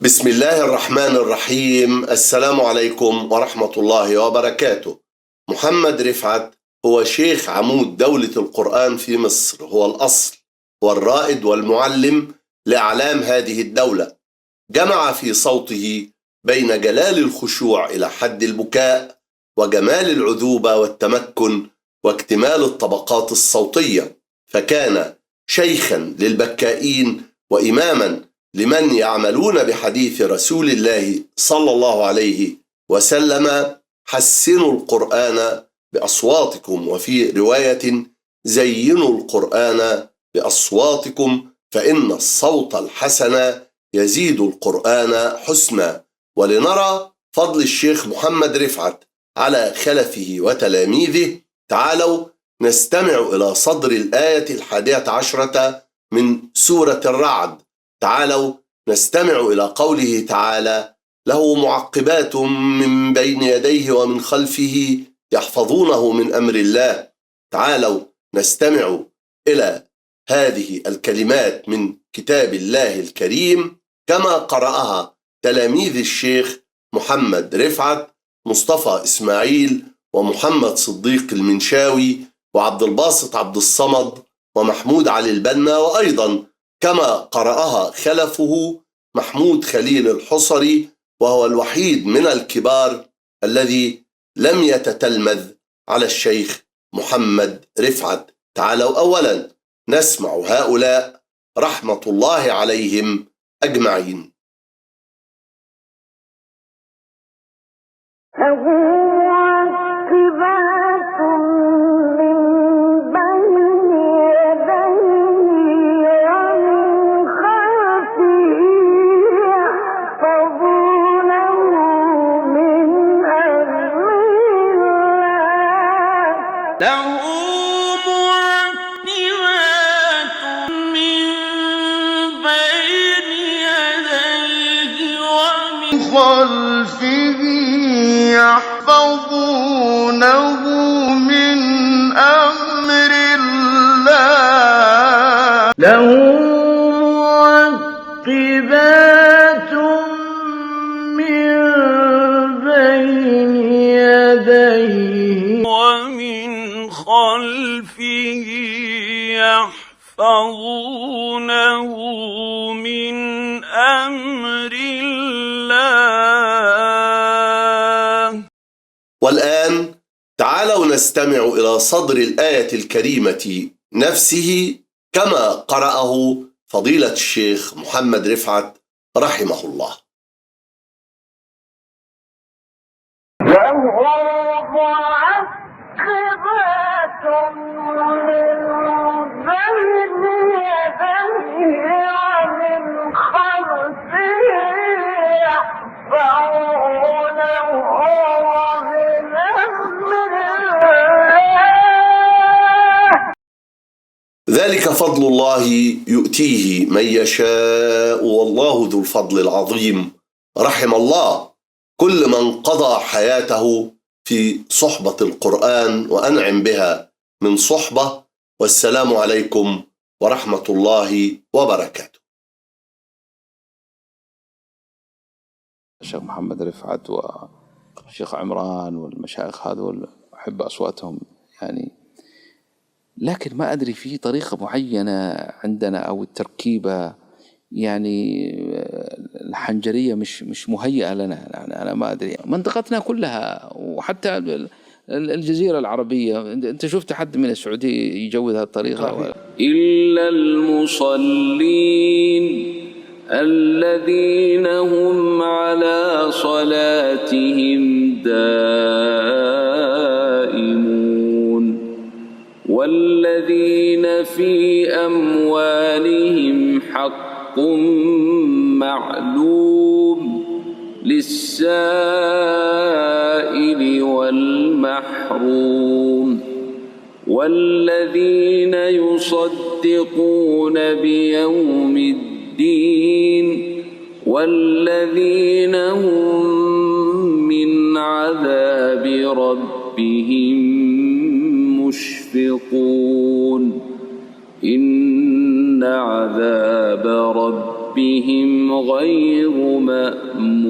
بسم الله الرحمن الرحيم. السلام عليكم ورحمة الله وبركاته. محمد رفعت هو شيخ عمود دولة القرآن في مصر، هو الأصل والرائد والمعلم لأعلام هذه الدولة. جمع في صوته بين جلال الخشوع إلى حد البكاء وجمال العذوبة والتمكن واكتمال الطبقات الصوتية، فكان شيخا للبكائين وإماما لمن يعملون بحديث رسول الله صلى الله عليه وسلم: حسنوا القرآن بأصواتكم، وفي رواية: زينوا القرآن بأصواتكم فإن الصوت الحسن يزيد القرآن حسنا. ولنرى فضل الشيخ محمد رفعت على خلفه وتلاميذه، تعالوا نستمع إلى صدر الآية 11 من سورة الرعد. تعالوا نستمع إلى قوله تعالى: له معقبات من بين يديه ومن خلفه يحفظونه من أمر الله. تعالوا نستمع إلى هذه الكلمات من كتاب الله الكريم كما قرأها تلاميذ الشيخ محمد رفعت: مصطفى إسماعيل ومحمد صديق المنشاوي وعبد الباسط عبد الصمد ومحمود علي البنا، وأيضا كما قرأها خلفه محمود خليل الحصري، وهو الوحيد من الكبار الذي لم يتتلمذ على الشيخ محمد رفعت. تعالوا أولا نسمع هؤلاء رحمة الله عليهم أجمعين. له معقبات من بين يديه ومن خلفه يحفظونه من أمر الله. له معقبات من بين يديه ومن خلفه يحفظونه من أمر الله. والآن تعالوا نستمع إلى صدر الآية الكريمة نفسه كما قرأه فضيلة الشيخ محمد رفعت رحمه الله. ذلك فضل الله يؤتيه من يشاء والله ذو الفضل العظيم. رحم الله كل من قضى حياته في صحبة القرآن وأنعم بها من صحبة. والسلام عليكم ورحمة الله وبركاته. الشيخ محمد رفعت والشيخ عمران والمشايخ هذول أحب أصواتهم يعني، لكن ما أدري في طريقة معينة عندنا أو التركيبة يعني الحنجرية مش مهيئة لنا. يعني أنا ما أدري، منطقتنا كلها وحتى الجزيرة العربية، أنت شفت حد من السعودية يجوز هذه الطريقة؟ إلا المصلين الذين هم على صلاتهم دائمون والذين في أموالهم حق معلوم للسائل والمحروم والذين يصدقون بيوم الدين والذين هم من عذاب ربهم مشفقون إن عذاب ربهم ربهم غير مأمون